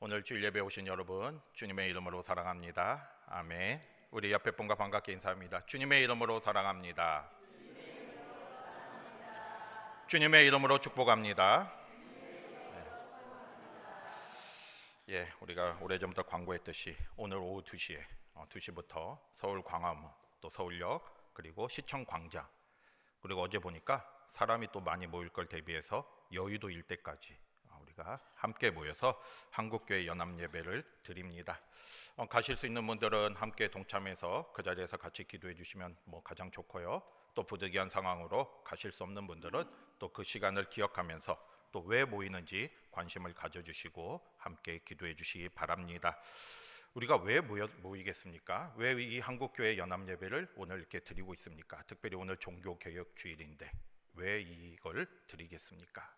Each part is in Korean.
오늘 주일 예배 오신 여러분 주님의 이름으로 사랑합니다. 아멘. 우리 옆에 분과 반갑게 인사합니다. 주님의 이름으로 사랑합니다. 주님의 이름으로 축복합니다. 예, 우리가 오래전부터 광고했듯이 오늘 오후 2시에 2시부터 서울 광화문, 또 서울역, 그리고 시청 광장, 그리고 어제 보니까 사람이 또 많이 모일 걸 대비해서 여의도 일대까지 우리가 함께 모여서 한국교회 연합예배를 드립니다. 가실 수 있는 분들은 함께 동참해서 그 자리에서 같이 기도해 주시면 가장 좋고요. 또 부득이한 상황으로 가실 수 없는 분들은 또 그 시간을 기억하면서 또 왜 모이는지 관심을 가져주시고 함께 기도해 주시기 바랍니다. 우리가 왜 모이겠습니까? 왜 이 한국교회 연합예배를 오늘 이렇게 드리고 있습니까? 특별히 오늘 종교개혁주일인데 왜 이걸 드리겠습니까?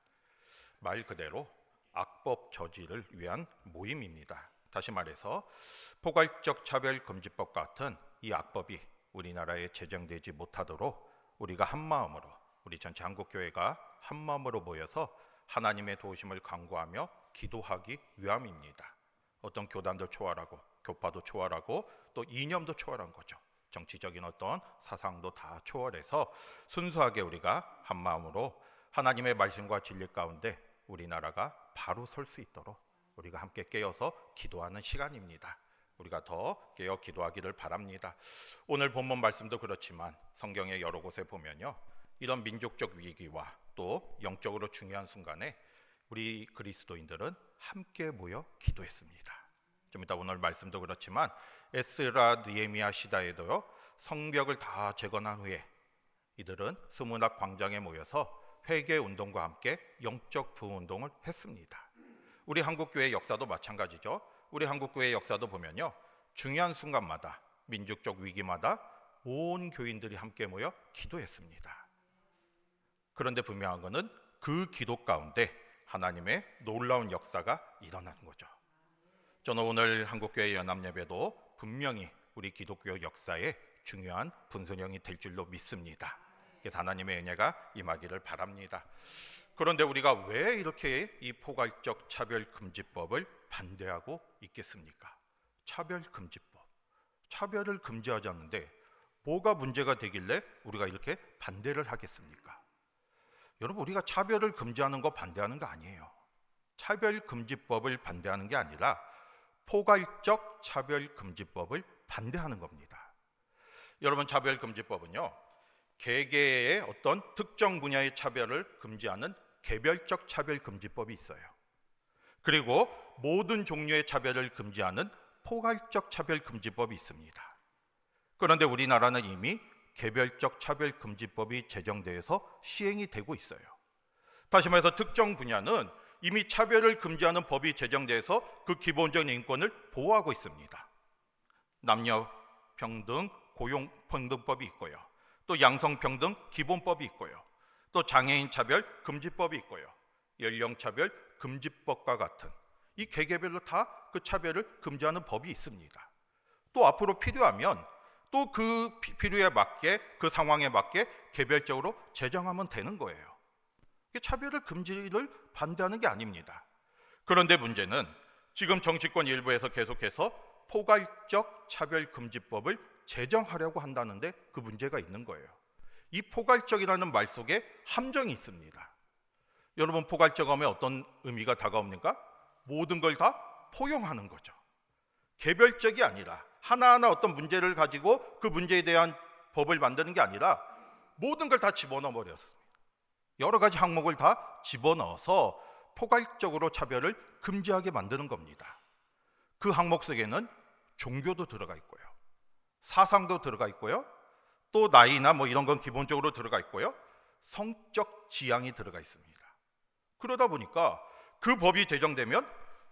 말 그대로 악법 저지를 위한 모임입니다. 다시 말해서 포괄적 차별금지법 같은 이 악법이 우리나라에 제정되지 못하도록 우리가 한마음으로, 우리 전체 한국교회가 한마음으로 모여서 하나님의 도우심을 간구하며 기도하기 위함입니다. 어떤 교단도 초월하고 교파도 초월하고 또 이념도 초월한 거죠. 정치적인 어떤 사상도 다 초월해서 순수하게 우리가 한마음으로 하나님의 말씀과 진리 가운데 우리나라가 바로 설 수 있도록 우리가 함께 깨어서 기도하는 시간입니다. 우리가 더 깨어 기도하기를 바랍니다. 오늘 본문 말씀도 그렇지만 성경의 여러 곳에 보면요, 이런 민족적 위기와 또 영적으로 중요한 순간에 우리 그리스도인들은 함께 모여 기도했습니다. 좀 이따 오늘 말씀도 그렇지만 에스라 느헤미야 시대에도요, 성벽을 다 재건한 후에 이들은 수문학 광장에 모여서 회개 운동과 함께 영적 부흥 운동을 했습니다. 우리 한국교회 역사도 마찬가지죠. 우리 한국교회 역사도 보면요, 중요한 순간마다 민족적 위기마다 온 교인들이 함께 모여 기도했습니다. 그런데 분명한 것은 그 기도 가운데 하나님의 놀라운 역사가 일어나는 거죠. 저는 오늘 한국교회 연합예배도 분명히 우리 기독교 역사의 중요한 분수령이 될 줄로 믿습니다. 그래서 하나님의 은혜가 임하기를 바랍니다. 그런데 우리가 왜 이렇게 이 포괄적 차별금지법을 반대하고 있겠습니까? 차별금지법, 차별을 금지하자는데 뭐가 문제가 되길래 우리가 이렇게 반대를 하겠습니까? 여러분, 우리가 차별을 금지하는 거 반대하는 거 아니에요. 차별금지법을 반대하는 게 아니라 포괄적 차별금지법을 반대하는 겁니다. 여러분, 차별금지법은요, 개개의 어떤 특정 분야의 차별을 금지하는 개별적 차별금지법이 있어요. 그리고 모든 종류의 차별을 금지하는 포괄적 차별금지법이 있습니다. 그런데 우리나라는 이미 개별적 차별금지법이 제정돼서 시행이 되고 있어요. 다시 말해서 특정 분야는 이미 차별을 금지하는 법이 제정돼서 그 기본적인 인권을 보호하고 있습니다. 남녀평등 고용평등법이 있고요, 또 양성평등 기본법이 있고요, 또 장애인 차별 금지법이 있고요, 연령차별 금지법과 같은 이 개개별로 다 그 차별을 금지하는 법이 있습니다. 또 앞으로 필요하면 또 그 필요에 맞게, 그 상황에 맞게 개별적으로 제정하면 되는 거예요. 차별을 금지를 반대하는 게 아닙니다. 그런데 문제는 지금 정치권 일부에서 계속해서 포괄적 차별금지법을 제정하려고 한다는데 그 문제가 있는 거예요. 이 포괄적이라는 말 속에 함정이 있습니다. 여러분, 포괄적 하면 어떤 의미가 다가옵니까? 모든 걸 다 포용하는 거죠. 개별적이 아니라 하나하나 어떤 문제를 가지고 그 문제에 대한 법을 만드는 게 아니라 모든 걸 다 집어넣어 버렸습니다. 여러 가지 항목을 다 집어넣어서 포괄적으로 차별을 금지하게 만드는 겁니다. 그 항목 속에는 종교도 들어가 있고요, 사상도 들어가 있고요, 또 나이나 이런 건 기본적으로 들어가 있고요, 성적 지향이 들어가 있습니다. 그러다 보니까 그 법이 제정되면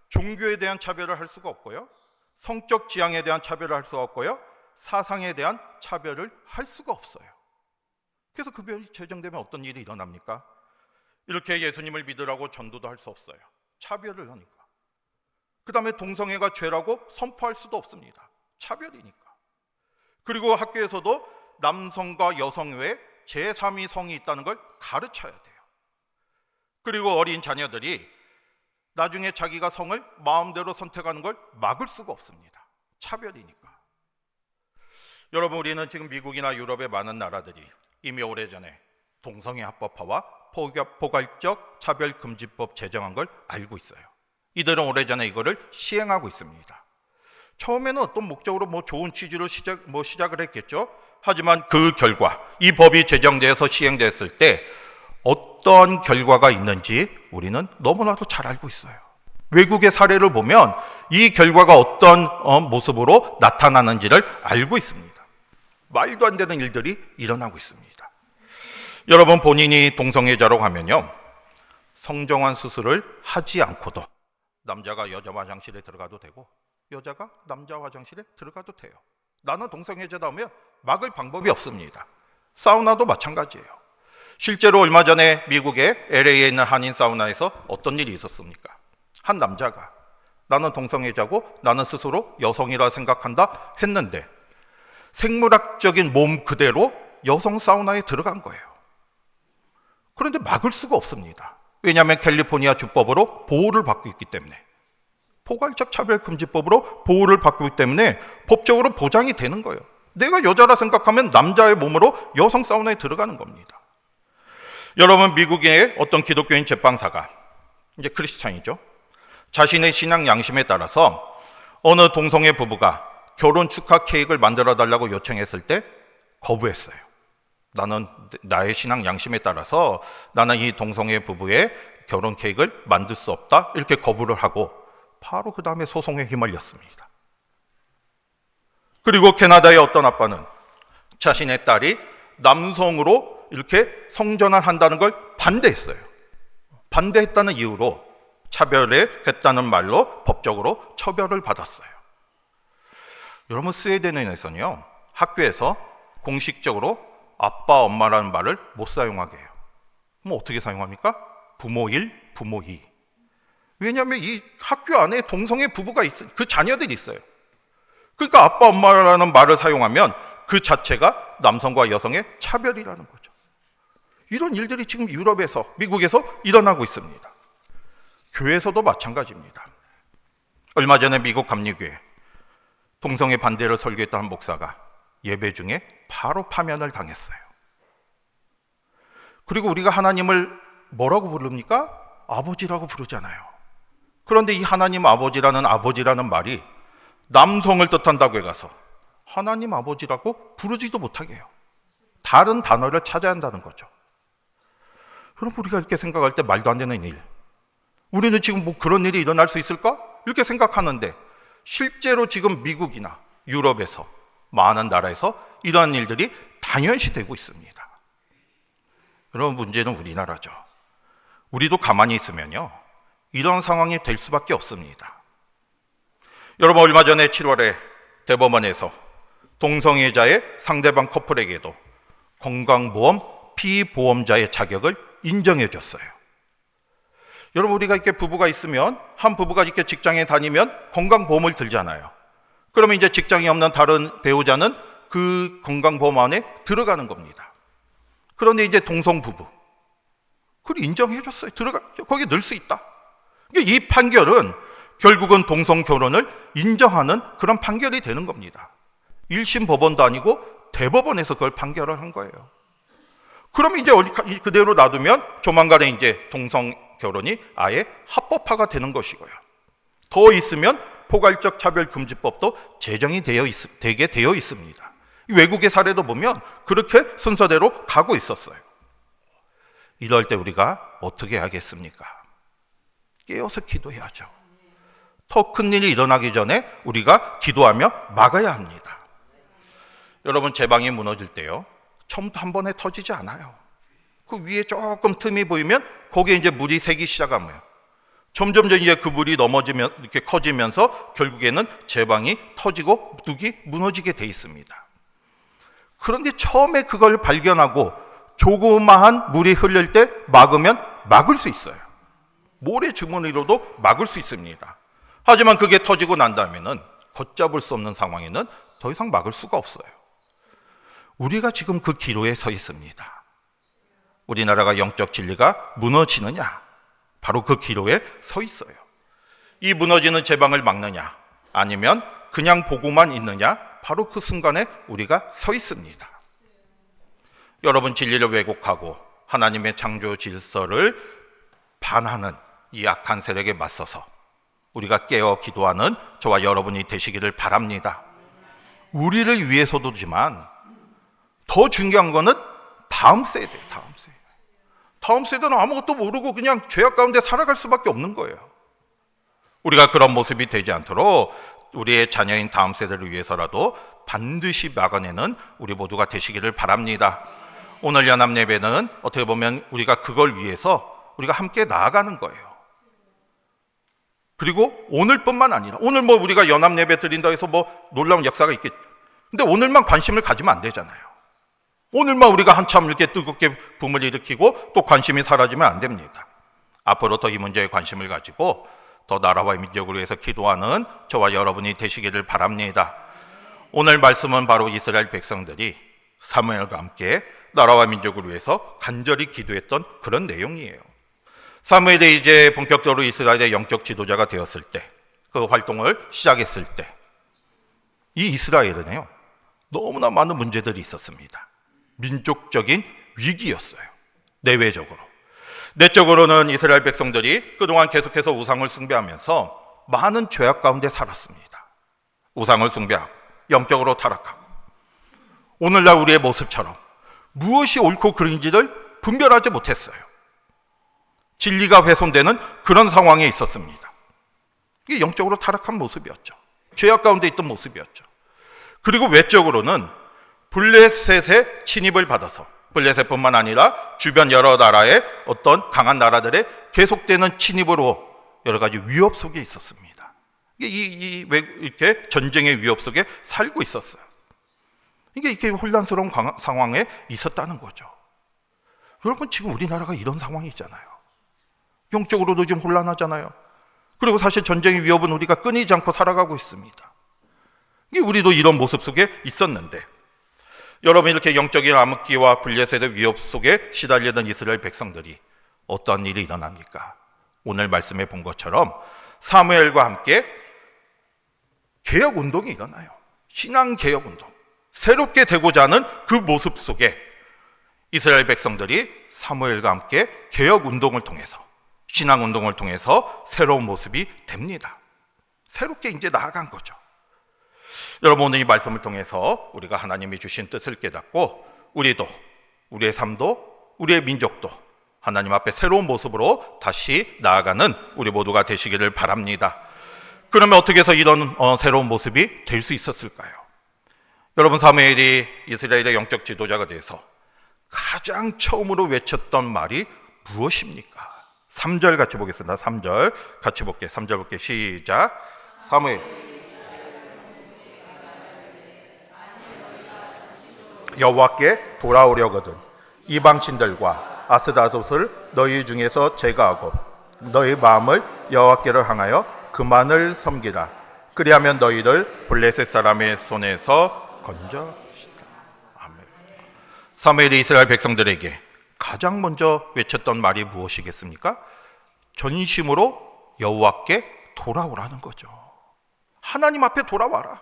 종교에 대한 차별을 할 수가 없고요, 성적 지향에 대한 차별을 할 수가 없고요, 사상에 대한 차별을 할 수가 없어요. 그래서 그 법이 제정되면 어떤 일이 일어납니까? 이렇게 예수님을 믿으라고 전도도 할 수 없어요. 차별을 하니까. 그 다음에 동성애가 죄라고 선포할 수도 없습니다. 차별이니까. 그리고 학교에서도 남성과 여성 외에 제3의 성이 있다는 걸 가르쳐야 돼요. 그리고 어린 자녀들이 나중에 자기가 성을 마음대로 선택하는 걸 막을 수가 없습니다. 차별이니까. 여러분, 우리는 지금 미국이나 유럽의 많은 나라들이 이미 오래전에 동성애 합법화와 포괄적 차별금지법 제정한 걸 알고 있어요. 이들은 오래전에 이거를 시행하고 있습니다. 처음에는 어떤 목적으로 좋은 취지로 시작을 했겠죠. 하지만 그 결과, 이 법이 제정되어서 시행됐을 때 어떤 결과가 있는지 우리는 너무나도 잘 알고 있어요. 외국의 사례를 보면 이 결과가 어떤 모습으로 나타나는지를 알고 있습니다. 말도 안 되는 일들이 일어나고 있습니다. 여러분, 본인이 동성애자라고 하면요, 성정환 수술을 하지 않고도 남자가 여자 화장실에 들어가도 되고 여자가 남자 화장실에 들어가도 돼요. 나는 동성애자다 하면 막을 방법이 없습니다. 사우나도 마찬가지예요. 실제로 얼마 전에 미국의 LA에 있는 한인 사우나에서 어떤 일이 있었습니까? 한 남자가 나는 동성애자고 나는 스스로 여성이라 생각한다 했는데 생물학적인 몸 그대로 여성 사우나에 들어간 거예요. 그런데 막을 수가 없습니다. 왜냐하면 캘리포니아 주법으로 보호를 받고 있기 때문에, 포괄적 차별금지법으로 보호를 받고 있기 때문에 법적으로 보장이 되는 거예요. 내가 여자라 생각하면 남자의 몸으로 여성 사우나에 들어가는 겁니다. 여러분, 미국의 어떤 기독교인 제빵사가, 이제 크리스찬이죠, 자신의 신앙 양심에 따라서 어느 동성애 부부가 결혼 축하 케이크를 만들어 달라고 요청했을 때 거부했어요. 나는 나의 신앙 양심에 따라서 나는 이 동성애 부부의 결혼 케이크를 만들 수 없다, 이렇게 거부를 하고 바로 그 다음에 소송에 휘말렸습니다. 그리고 캐나다의 어떤 아빠는 자신의 딸이 남성으로 이렇게 성전환한다는 걸 반대했어요. 반대했다는 이유로 차별했다는 말로 법적으로 처벌을 받았어요. 여러분, 스웨덴에서는요, 학교에서 공식적으로 아빠, 엄마라는 말을 못 사용하게 해요. 그럼 어떻게 사용합니까? 부모 1, 부모 2. 왜냐하면 이 학교 안에 동성애 부부가 그 자녀들이 있어요. 그러니까 아빠, 엄마라는 말을 사용하면 그 자체가 남성과 여성의 차별이라는 거죠. 이런 일들이 지금 유럽에서, 미국에서 일어나고 있습니다. 교회에서도 마찬가지입니다. 얼마 전에 미국 감리교회 동성애 반대를 설교했던 한 목사가 예배 중에 바로 파면을 당했어요. 그리고 우리가 하나님을 뭐라고 부릅니까? 아버지라고 부르잖아요. 그런데 이 하나님 아버지라는 말이 남성을 뜻한다고 해가서 하나님 아버지라고 부르지도 못하게 해요. 다른 단어를 찾아야 한다는 거죠. 그럼 우리가 이렇게 생각할 때 말도 안 되는 일, 우리는 지금 그런 일이 일어날 수 있을까? 이렇게 생각하는데 실제로 지금 미국이나 유럽에서 많은 나라에서 이러한 일들이 당연시 되고 있습니다. 그럼 문제는 우리나라죠. 우리도 가만히 있으면요, 이런 상황이 될 수밖에 없습니다. 여러분, 얼마 전에 7월에 대법원에서 동성애자의 상대방 커플에게도 건강보험 피보험자의 자격을 인정해 줬어요. 여러분, 우리가 이렇게 부부가 있으면, 한 부부가 이렇게 직장에 다니면 건강보험을 들잖아요. 그러면 이제 직장이 없는 다른 배우자는 그 건강보험 안에 들어가는 겁니다. 그런데 이제 동성부부, 그걸 인정해 줬어요. 거기에 넣을 수 있다. 이 판결은 결국은 동성결혼을 인정하는 그런 판결이 되는 겁니다. 1심 법원도 아니고 대법원에서 그걸 판결을 한 거예요. 그러면 이제 그대로 놔두면 조만간에 이제 동성결혼이 아예 합법화가 되는 것이고요. 더 있으면 포괄적 차별금지법도 제정이 되게 되어 있습니다. 외국의 사례도 보면 그렇게 순서대로 가고 있었어요. 이럴 때 우리가 어떻게 해야겠습니까? 깨어서 기도해야죠. 더 큰 일이 일어나기 전에 우리가 기도하며 막아야 합니다. 여러분, 제방이 무너질 때요, 처음부터 한 번에 터지지 않아요. 그 위에 조금 틈이 보이면 거기에 이제 물이 새기 시작하면 점점 이제 그 물이 넘어지면 이렇게 커지면서 결국에는 제방이 터지고 뚝이 무너지게 돼 있습니다. 그런데 처음에 그걸 발견하고 조그마한 물이 흘릴 때 막으면 막을 수 있어요. 모래 주머니로도 막을 수 있습니다. 하지만 그게 터지고 난 다음에는 걷잡을 수 없는 상황에는 더 이상 막을 수가 없어요. 우리가 지금 그 기로에 서 있습니다. 우리나라가 영적 진리가 무너지느냐, 바로 그 기로에 서 있어요. 이 무너지는 제방을 막느냐 아니면 그냥 보고만 있느냐, 바로 그 순간에 우리가 서 있습니다. 여러분, 진리를 왜곡하고 하나님의 창조 질서를 반하는 이 악한 세력에 맞서서 우리가 깨어 기도하는 저와 여러분이 되시기를 바랍니다. 우리를 위해서도지만 더 중요한 거는 다음 세대예요. 다음 세대는 아무것도 모르고 그냥 죄악 가운데 살아갈 수밖에 없는 거예요. 우리가 그런 모습이 되지 않도록 우리의 자녀인 다음 세대를 위해서라도 반드시 막아내는 우리 모두가 되시기를 바랍니다. 오늘 연합 예배는 어떻게 보면 우리가 그걸 위해서 우리가 함께 나아가는 거예요. 그리고 오늘뿐만 아니라, 오늘 우리가 연합 예배 드린다 해서 놀라운 역사가 있겠죠. 근데 오늘만 관심을 가지면 안 되잖아요. 오늘만 우리가 한참 이렇게 뜨겁게 붐을 일으키고 또 관심이 사라지면 안 됩니다. 앞으로 더 이 문제에 관심을 가지고 더 나라와 민족을 위해서 기도하는 저와 여러분이 되시기를 바랍니다. 오늘 말씀은 바로 이스라엘 백성들이 사무엘과 함께 나라와 민족을 위해서 간절히 기도했던 그런 내용이에요. 사무엘이 이제 본격적으로 이스라엘의 영적 지도자가 되었을 때, 그 활동을 시작했을 때, 이 이스라엘은요, 너무나 많은 문제들이 있었습니다. 민족적인 위기였어요. 내외적으로. 내적으로는 이스라엘 백성들이 그동안 계속해서 우상을 숭배하면서 많은 죄악 가운데 살았습니다. 우상을 숭배하고 영적으로 타락하고, 오늘날 우리의 모습처럼 무엇이 옳고 그른지를 분별하지 못했어요. 진리가 훼손되는 그런 상황에 있었습니다. 이게 영적으로 타락한 모습이었죠. 죄악 가운데 있던 모습이었죠. 그리고 외적으로는 블레셋의 침입을 받아서, 블레셋뿐만 아니라 주변 여러 나라의 어떤 강한 나라들의 계속되는 침입으로 여러 가지 위협 속에 있었습니다. 이렇게 전쟁의 위협 속에 살고 있었어요. 이게 이렇게 혼란스러운 상황에 있었다는 거죠. 여러분, 지금 우리나라가 이런 상황이잖아요. 영적으로도 지금 혼란하잖아요. 그리고 사실 전쟁의 위협은 우리가 끊이지 않고 살아가고 있습니다. 우리도 이런 모습 속에 있었는데, 여러분, 이렇게 영적인 암흑기와 블레셋의 위협 속에 시달리던 이스라엘 백성들이 어떤 일이 일어납니까? 오늘 말씀에 본 것처럼 사무엘과 함께 개혁운동이 일어나요. 신앙개혁운동. 새롭게 되고자 하는 그 모습 속에 이스라엘 백성들이 사무엘과 함께 개혁운동을 통해서, 신앙운동을 통해서 새로운 모습이 됩니다. 새롭게 이제 나아간 거죠. 여러분, 오늘 이 말씀을 통해서 우리가 하나님이 주신 뜻을 깨닫고 우리도, 우리의 삶도, 우리의 민족도 하나님 앞에 새로운 모습으로 다시 나아가는 우리 모두가 되시기를 바랍니다. 그러면 어떻게 해서 이런 새로운 모습이 될 수 있었을까요? 여러분, 사무엘이 이스라엘의 영적 지도자가 돼서 가장 처음으로 외쳤던 말이 무엇입니까? 3절 같이 보겠습니다. 3절 같이 볼게요. 3절 볼게요. 시작. 사무엘, 여호와께 돌아오려거든 이방신들과 아스다롯을 너희 중에서 제거하고 너희 마음을 여호와께를 향하여 그만을 섬기라. 그리하면 너희를 블레셋 사람의 손에서 건져주시리라. 아멘. 사무엘이 이스라엘 백성들에게 가장 먼저 외쳤던 말이 무엇이겠습니까? 전심으로 여호와께 돌아오라는 거죠. 하나님 앞에 돌아와라.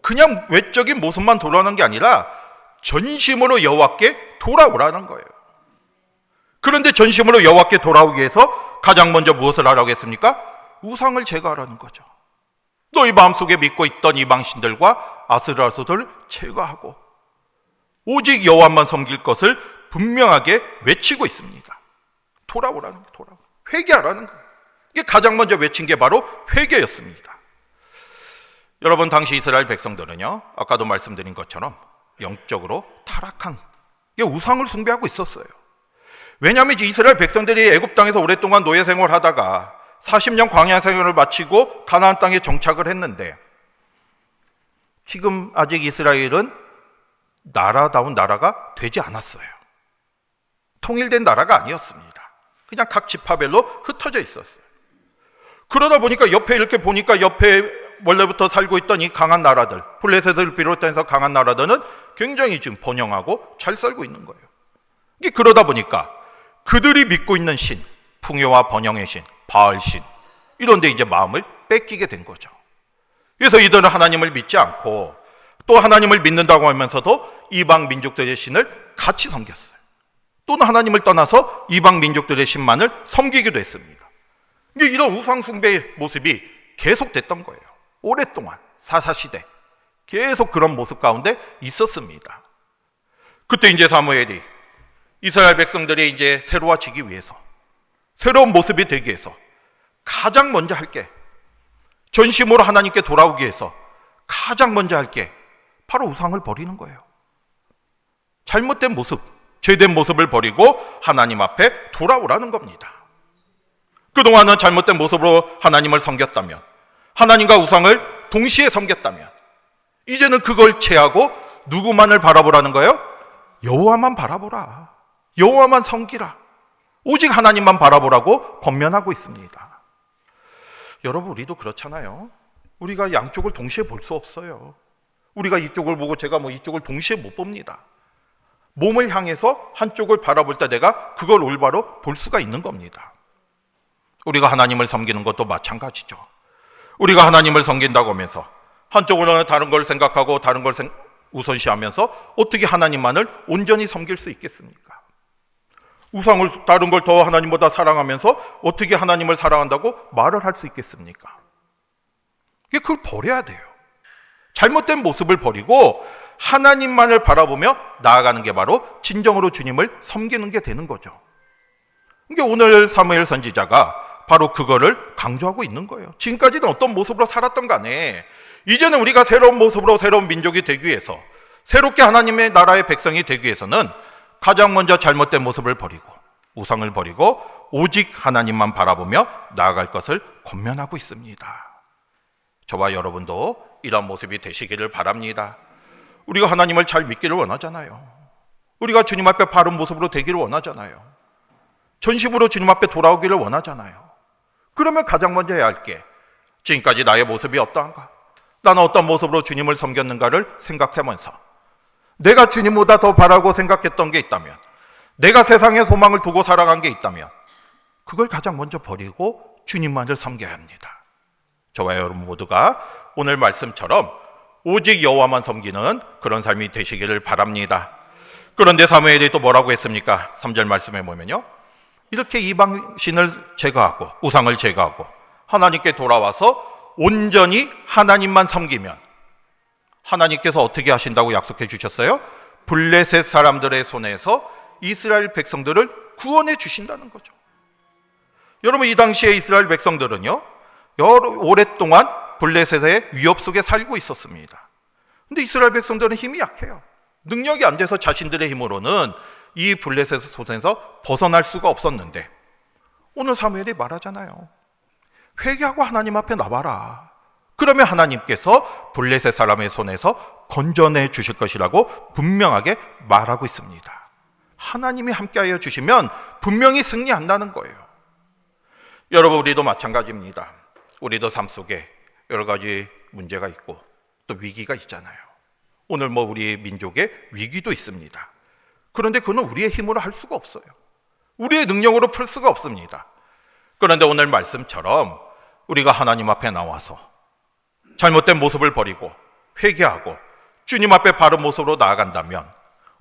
그냥 외적인 모습만 돌아오는 게 아니라 전심으로 여호와께 돌아오라는 거예요. 그런데 전심으로 여호와께 돌아오기 위해서 가장 먼저 무엇을 하라고 했습니까? 우상을 제거하라는 거죠. 너희 마음속에 믿고 있던 이방신들과 아스라롯을 제거하고 오직 여호와만 섬길 것을 분명하게 외치고 있습니다. 돌아오라는 거예요. 돌아오. 회개하라는 거예요. 이게 가장 먼저 외친 게 바로 회개였습니다. 여러분, 당시 이스라엘 백성들은요, 아까도 말씀드린 것처럼 영적으로 타락한 우상을 숭배하고 있었어요. 왜냐하면 이제 이스라엘 백성들이 애굽 땅에서 오랫동안 노예 생활하다가 40년 광야 생활을 마치고 가나안 땅에 정착을 했는데, 지금 아직 이스라엘은 나라다운 나라가 되지 않았어요. 통일된 나라가 아니었습니다. 그냥 각 지파별로 흩어져 있었어요. 그러다 보니까 옆에 이렇게 보니까 옆에 원래부터 살고 있던 이 강한 나라들, 블레셋을 비롯해서 강한 나라들은 굉장히 지금 번영하고 잘 살고 있는 거예요. 그러다 보니까 그들이 믿고 있는 신, 풍요와 번영의 신, 바알신 이런 데 이제 마음을 뺏기게 된 거죠. 그래서 이들은 하나님을 믿지 않고 또 하나님을 믿는다고 하면서도 이방 민족들의 신을 같이 섬겼어요. 또는 하나님을 떠나서 이방 민족들의 신만을 섬기기도 했습니다. 이런 우상 숭배의 모습이 계속됐던 거예요. 오랫동안 사사시대 계속 그런 모습 가운데 있었습니다. 그때 이제 사무엘이 이스라엘 백성들이 이제 새로워지기 위해서, 새로운 모습이 되기 위해서 가장 먼저 할 게, 전심으로 하나님께 돌아오기 위해서 가장 먼저 할 게 바로 우상을 버리는 거예요. 잘못된 모습, 죄된 모습을 버리고 하나님 앞에 돌아오라는 겁니다. 그동안은 잘못된 모습으로 하나님을 섬겼다면, 하나님과 우상을 동시에 섬겼다면, 이제는 그걸 제하고 누구만을 바라보라는 거예요? 여호와만 바라보라. 여호와만 섬기라. 오직 하나님만 바라보라고 권면하고 있습니다. 여러분, 우리도 그렇잖아요. 우리가 양쪽을 동시에 볼 수 없어요. 우리가 이쪽을 보고 제가 이쪽을 동시에 못 봅니다. 몸을 향해서 한쪽을 바라볼 때 내가 그걸 올바로 볼 수가 있는 겁니다. 우리가 하나님을 섬기는 것도 마찬가지죠. 우리가 하나님을 섬긴다고 하면서 한쪽으로는 다른 걸 생각하고 다른 걸 우선시하면서 어떻게 하나님만을 온전히 섬길 수 있겠습니까? 우상을, 다른 걸 더 하나님보다 사랑하면서 어떻게 하나님을 사랑한다고 말을 할 수 있겠습니까? 그걸 버려야 돼요. 잘못된 모습을 버리고 하나님만을 바라보며 나아가는 게 바로 진정으로 주님을 섬기는 게 되는 거죠. 그러니까 오늘 사무엘 선지자가 바로 그거를 강조하고 있는 거예요. 지금까지는 어떤 모습으로 살았던 간에 이제는 우리가 새로운 모습으로 새로운 민족이 되기 위해서, 새롭게 하나님의 나라의 백성이 되기 위해서는 가장 먼저 잘못된 모습을 버리고 우상을 버리고 오직 하나님만 바라보며 나아갈 것을 권면하고 있습니다. 저와 여러분도 이런 모습이 되시기를 바랍니다. 우리가 하나님을 잘 믿기를 원하잖아요. 우리가 주님 앞에 바른 모습으로 되기를 원하잖아요. 전심으로 주님 앞에 돌아오기를 원하잖아요. 그러면 가장 먼저 해야 할 게, 지금까지 나의 모습이 어떠한가? 나는 어떤 모습으로 주님을 섬겼는가를 생각하면서 내가 주님보다 더 바라고 생각했던 게 있다면, 내가 세상에 소망을 두고 살아간 게 있다면 그걸 가장 먼저 버리고 주님만을 섬겨야 합니다. 저와 여러분 모두가 오늘 말씀처럼 오직 여호와만 섬기는 그런 삶이 되시기를 바랍니다. 그런데 사무엘이 또 뭐라고 했습니까? 3절 말씀에 보면요, 이렇게 이방신을 제거하고 우상을 제거하고 하나님께 돌아와서 온전히 하나님만 섬기면 하나님께서 어떻게 하신다고 약속해 주셨어요? 블레셋 사람들의 손에서 이스라엘 백성들을 구원해 주신다는 거죠. 여러분, 이 당시에 이스라엘 백성들은요, 오랫동안 블레셋의 위협 속에 살고 있었습니다. 근데 이스라엘 백성들은 힘이 약해요. 능력이 안 돼서 자신들의 힘으로는 이 블레셋 손에서 벗어날 수가 없었는데, 오늘 사무엘이 말하잖아요. 회개하고 하나님 앞에 나와라. 그러면 하나님께서 블레셋 사람의 손에서 건져내 주실 것이라고 분명하게 말하고 있습니다. 하나님이 함께하여 주시면 분명히 승리한다는 거예요. 여러분, 우리도 마찬가지입니다. 우리도 삶 속에 여러 가지 문제가 있고 또 위기가 있잖아요. 오늘 우리 민족의 위기도 있습니다. 그런데 그건 우리의 힘으로 할 수가 없어요. 우리의 능력으로 풀 수가 없습니다. 그런데 오늘 말씀처럼 우리가 하나님 앞에 나와서 잘못된 모습을 버리고 회개하고 주님 앞에 바른 모습으로 나아간다면,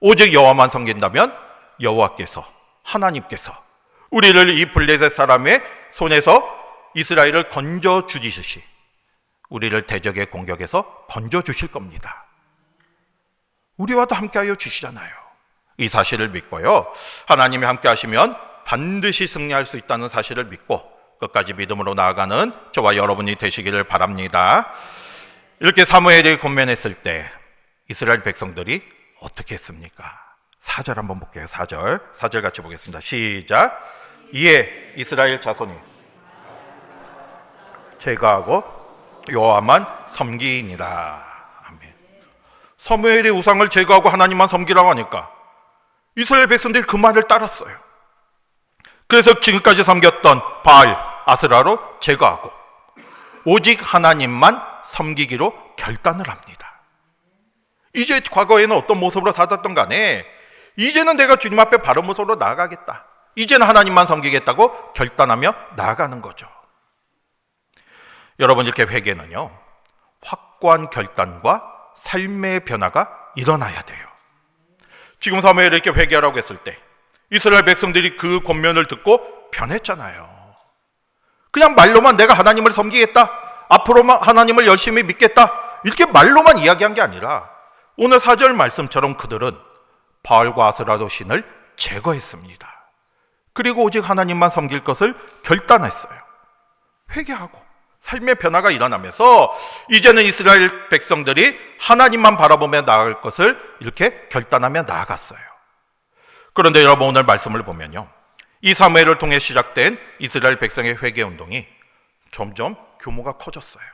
오직 여호와만 섬긴다면 여호와께서, 하나님께서 우리를 이 블레셋 사람의 손에서 이스라엘을 건져 주시듯이 우리를 대적의 공격에서 건져 주실 겁니다. 우리와도 함께하여 주시잖아요. 이 사실을 믿고요, 하나님이 함께 하시면 반드시 승리할 수 있다는 사실을 믿고 끝까지 믿음으로 나아가는 저와 여러분이 되시기를 바랍니다. 이렇게 사무엘이 권면했을 때 이스라엘 백성들이 어떻게 했습니까? 4절 한번 볼게요. 4절 같이 보겠습니다. 시작. 이에 이스라엘 자손이 제거하고 여호와만 섬기니라. 아멘. 사무엘이 우상을 제거하고 하나님만 섬기라고 하니까 이스라엘 백성들이 그 말을 따랐어요. 그래서 지금까지 섬겼던 바알, 아스라로 제거하고 오직 하나님만 섬기기로 결단을 합니다. 이제 과거에는 어떤 모습으로 살았던 간에 이제는 내가 주님 앞에 바른 모습으로 나아가겠다. 이제는 하나님만 섬기겠다고 결단하며 나아가는 거죠. 여러분, 이렇게 회개는요, 확고한 결단과 삶의 변화가 일어나야 돼요. 지금 사무엘이 이렇게 회개하라고 했을 때 이스라엘 백성들이 그 권면을 듣고 변했잖아요. 그냥 말로만 내가 하나님을 섬기겠다, 앞으로만 하나님을 열심히 믿겠다, 이렇게 말로만 이야기한 게 아니라 오늘 4절 말씀처럼 그들은 바알과 아스라도 신을 제거했습니다. 그리고 오직 하나님만 섬길 것을 결단했어요. 회개하고 삶의 변화가 일어나면서 이제는 이스라엘 백성들이 하나님만 바라보며 나아갈 것을 이렇게 결단하며 나아갔어요. 그런데 여러분, 오늘 말씀을 보면요, 이 사무엘을 통해 시작된 이스라엘 백성의 회개 운동이 점점 규모가 커졌어요.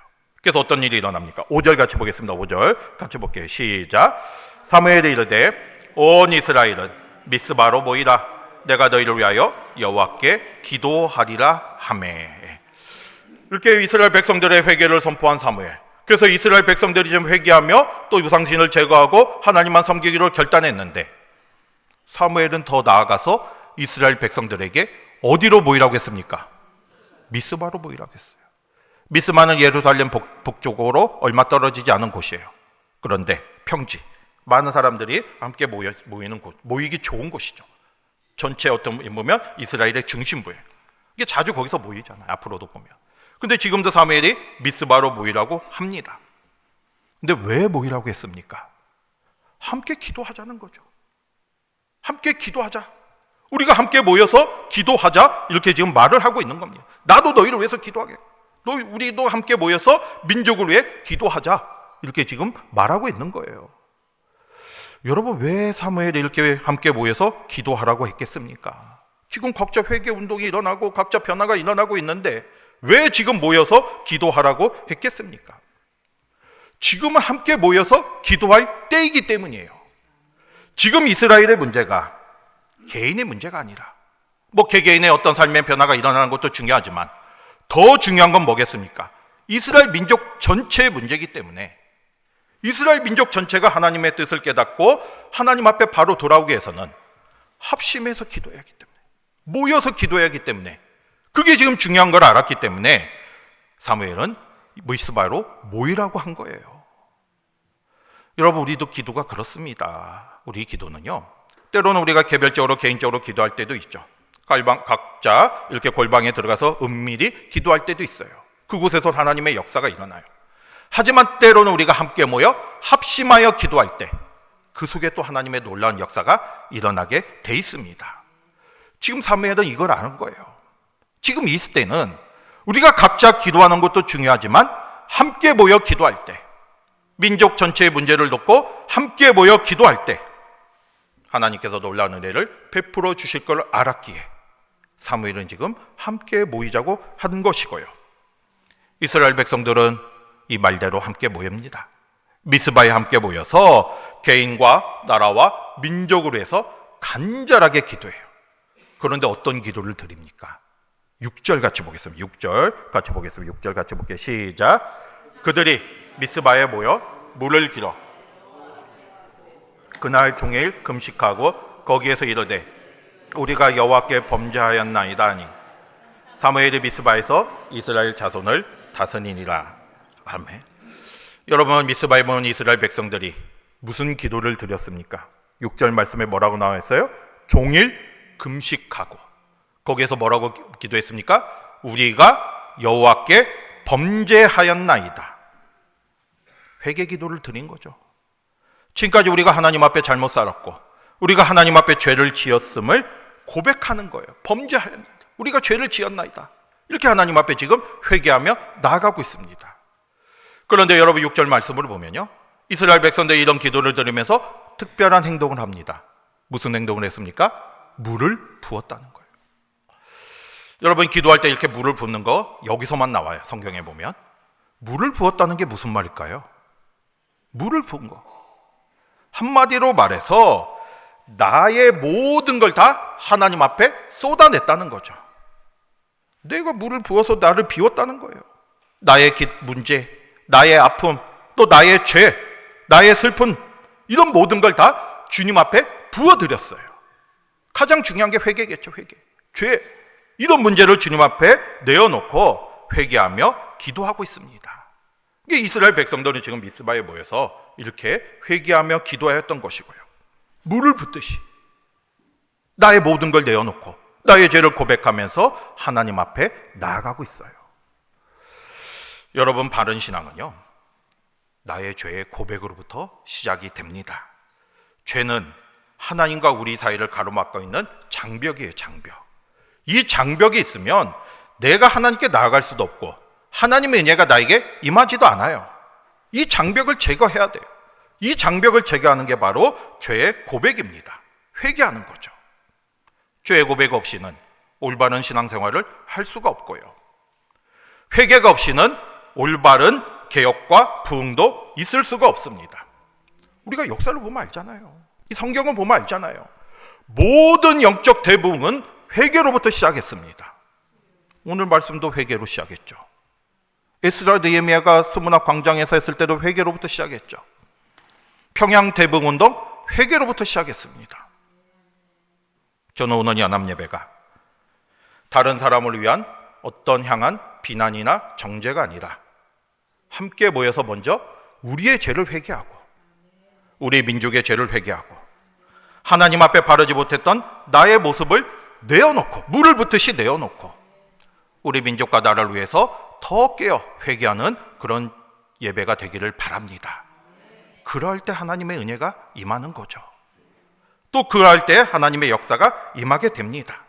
그래서 어떤 일이 일어납니까? 5절 같이 보겠습니다. 5절 같이 볼게요. 시작. 사무엘이 이르되 온 이스라엘은 미스바로 모이라. 내가 너희를 위하여 여호와께 기도하리라 하매. 이렇게 이스라엘 백성들의 회개를 선포한 사무엘. 그래서 이스라엘 백성들이 지금 회개하며 또 유상신을 제거하고 하나님만 섬기기로 결단했는데, 사무엘은 더 나아가서 이스라엘 백성들에게 어디로 모이라고 했습니까? 미스바로 모이라고 했어요. 미스바는 예루살렘 북쪽으로 얼마 떨어지지 않은 곳이에요. 그런데 평지, 많은 사람들이 함께 모이는 곳, 모이기 좋은 곳이죠. 전체 어떤 보면 이스라엘의 중심부예요. 이게 자주 거기서 모이잖아요, 앞으로도 보면. 근데 지금도 사무엘이 미스바로 모이라고 합니다. 근데 왜 모이라고 했습니까? 함께 기도하자는 거죠. 함께 기도하자. 우리가 함께 모여서 기도하자, 이렇게 지금 말을 하고 있는 겁니다. 나도 너희를 위해서 기도하게. 우리도 함께 모여서 민족을 위해 기도하자, 이렇게 지금 말하고 있는 거예요. 여러분, 왜 사무엘이 이렇게 함께 모여서 기도하라고 했겠습니까? 지금 각자 회개 운동이 일어나고 각자 변화가 일어나고 있는데 왜 지금 모여서 기도하라고 했겠습니까? 지금은 함께 모여서 기도할 때이기 때문이에요. 지금 이스라엘의 문제가 개인의 문제가 아니라, 뭐 개개인의 어떤 삶의 변화가 일어나는 것도 중요하지만 더 중요한 건 뭐겠습니까? 이스라엘 민족 전체의 문제이기 때문에, 이스라엘 민족 전체가 하나님의 뜻을 깨닫고 하나님 앞에 바로 돌아오기 위해서는 합심해서 기도해야 하기 때문에, 모여서 기도해야 하기 때문에, 그게 지금 중요한 걸 알았기 때문에 사무엘은 미스바로 모이라고 한 거예요. 여러분, 우리도 기도가 그렇습니다. 우리 기도는요, 때로는 우리가 개별적으로 개인적으로 기도할 때도 있죠. 각자 이렇게 골방에 들어가서 은밀히 기도할 때도 있어요. 그곳에서 하나님의 역사가 일어나요. 하지만 때로는 우리가 함께 모여 합심하여 기도할 때 그 속에 또 하나님의 놀라운 역사가 일어나게 돼 있습니다. 지금 사무엘은 이걸 아는 거예요. 지금 이 시대는 우리가 각자 기도하는 것도 중요하지만 함께 모여 기도할 때, 민족 전체의 문제를 놓고 함께 모여 기도할 때 하나님께서 놀라운 은혜를 베풀어 주실 걸 알았기에 사무엘은 지금 함께 모이자고 하는 것이고요. 이스라엘 백성들은 이 말대로 함께 모입니다. 미스바에 함께 모여서 개인과 나라와 민족으로 해서 간절하게 기도해요. 그런데 어떤 기도를 드립니까? 6절 같이 보겠습니다. 6절 같이 보겠습니다. 6절 같이 볼게요. 시작. 그들이 미스바에 모여 물을 길어 그날 종일 금식하고 거기에서 이르되 우리가 여호와께 범죄하였나이다 하니 사무엘이 미스바에서 이스라엘 자손을 다스리니라. 아멘. 여러분, 미스바에 모인 이스라엘 백성들이 무슨 기도를 드렸습니까? 6절 말씀에 뭐라고 나와 있어요? 종일 금식하고, 거기에서 뭐라고 기도했습니까? 우리가 여호와께 범죄하였나이다. 회개 기도를 드린 거죠. 지금까지 우리가 하나님 앞에 잘못 살았고 우리가 하나님 앞에 죄를 지었음을 고백하는 거예요. 범죄하였나이다. 우리가 죄를 지었나이다. 이렇게 하나님 앞에 지금 회개하며 나아가고 있습니다. 그런데 여러분, 6절 말씀을 보면요, 이스라엘 백성들이 이런 기도를 드리면서 특별한 행동을 합니다. 무슨 행동을 했습니까? 물을 부었다는 거예요. 여러분, 기도할 때 이렇게 물을 붓는 거 여기서만 나와요. 성경에 보면. 물을 부었다는 게 무슨 말일까요? 물을 부은 거. 한마디로 말해서 나의 모든 걸 다 하나님 앞에 쏟아냈다는 거죠. 내가 물을 부어서 나를 비웠다는 거예요. 나의 문제, 나의 아픔, 또 나의 죄, 나의 슬픔, 이런 모든 걸 다 주님 앞에 부어드렸어요. 가장 중요한 게 회개겠죠. 회개. 죄, 이런 문제를 주님 앞에 내어놓고 회개하며 기도하고 있습니다. 이게 이스라엘 백성들은 지금 미스바에 모여서 이렇게 회개하며 기도하였던 것이고요. 물을 붓듯이 나의 모든 걸 내어놓고 나의 죄를 고백하면서 하나님 앞에 나아가고 있어요. 여러분, 바른 신앙은요, 나의 죄의 고백으로부터 시작이 됩니다. 죄는 하나님과 우리 사이를 가로막고 있는 장벽이에요, 장벽. 이 장벽이 있으면 내가 하나님께 나아갈 수도 없고 하나님의 은혜가 나에게 임하지도 않아요. 이 장벽을 제거해야 돼요. 이 장벽을 제거하는 게 바로 죄의 고백입니다. 회개하는 거죠. 죄의 고백 없이는 올바른 신앙생활을 할 수가 없고요. 회개가 없이는 올바른 개혁과 부흥도 있을 수가 없습니다. 우리가 역사를 보면 알잖아요. 이 성경을 보면 알잖아요. 모든 영적 대부흥은 회개로부터 시작했습니다. 오늘 말씀도 회개로 시작했죠. 에스라 느헤미야가 스무나 광장에서 했을 때도 회개로부터 시작했죠. 평양 대부흥운동 회개로부터 시작했습니다. 저는 오늘 연합예배가 다른 사람을 위한 어떤 향한 비난이나 정죄가 아니라 함께 모여서 먼저 우리의 죄를 회개하고 우리 민족의 죄를 회개하고 하나님 앞에 바르지 못했던 나의 모습을 내어놓고 물을 붓듯이 내어놓고 우리 민족과 나라를 위해서 더 깨어 회개하는 그런 예배가 되기를 바랍니다. 그럴 때 하나님의 은혜가 임하는 거죠. 또 그럴 때 하나님의 역사가 임하게 됩니다.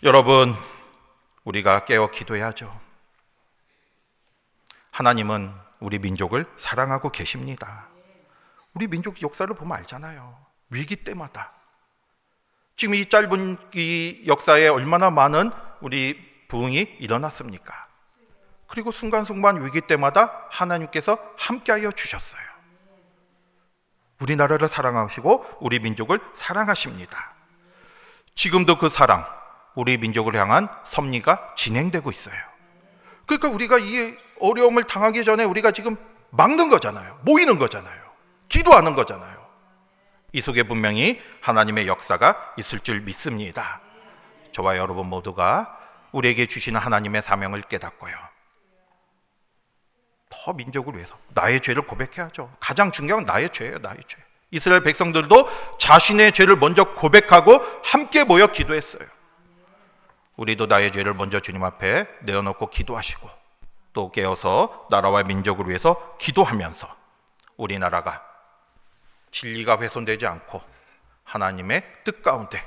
여러분, 우리가 깨어 기도해야죠. 하나님은 우리 민족을 사랑하고 계십니다. 우리 민족 역사를 보면 알잖아요. 위기 때마다 지금 이 짧은 이 역사에 얼마나 많은 우리 부흥이 일어났습니까? 그리고 순간순간 위기 때마다 하나님께서 함께하여 주셨어요. 우리나라를 사랑하시고 우리 민족을 사랑하십니다. 지금도 그 사랑, 우리 민족을 향한 섭리가 진행되고 있어요. 그러니까 우리가 이 어려움을 당하기 전에 우리가 지금 막는 거잖아요. 모이는 거잖아요. 기도하는 거잖아요. 이 속에 분명히 하나님의 역사가 있을 줄 믿습니다. 저와 여러분 모두가 우리에게 주시는 하나님의 사명을 깨닫고요. 더 민족을 위해서 나의 죄를 고백해야죠. 가장 중요한 건 나의 죄예요. 나의 죄. 이스라엘 백성들도 자신의 죄를 먼저 고백하고 함께 모여 기도했어요. 우리도 나의 죄를 먼저 주님 앞에 내어놓고 기도하시고 또 깨어서 나라와 민족을 위해서 기도하면서 우리나라가 진리가 훼손되지 않고 하나님의 뜻 가운데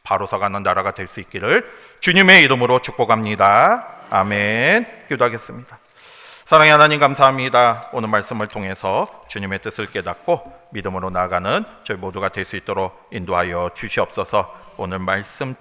바로 서가는 나라가 될 수 있기를 주님의 이름으로 축복합니다. 아멘. 기도하겠습니다. 사랑의 하나님, 감사합니다. 오늘 말씀을 통해서 주님의 뜻을 깨닫고 믿음으로 나아가는 저희 모두가 될 수 있도록 인도하여 주시옵소서. 오늘 말씀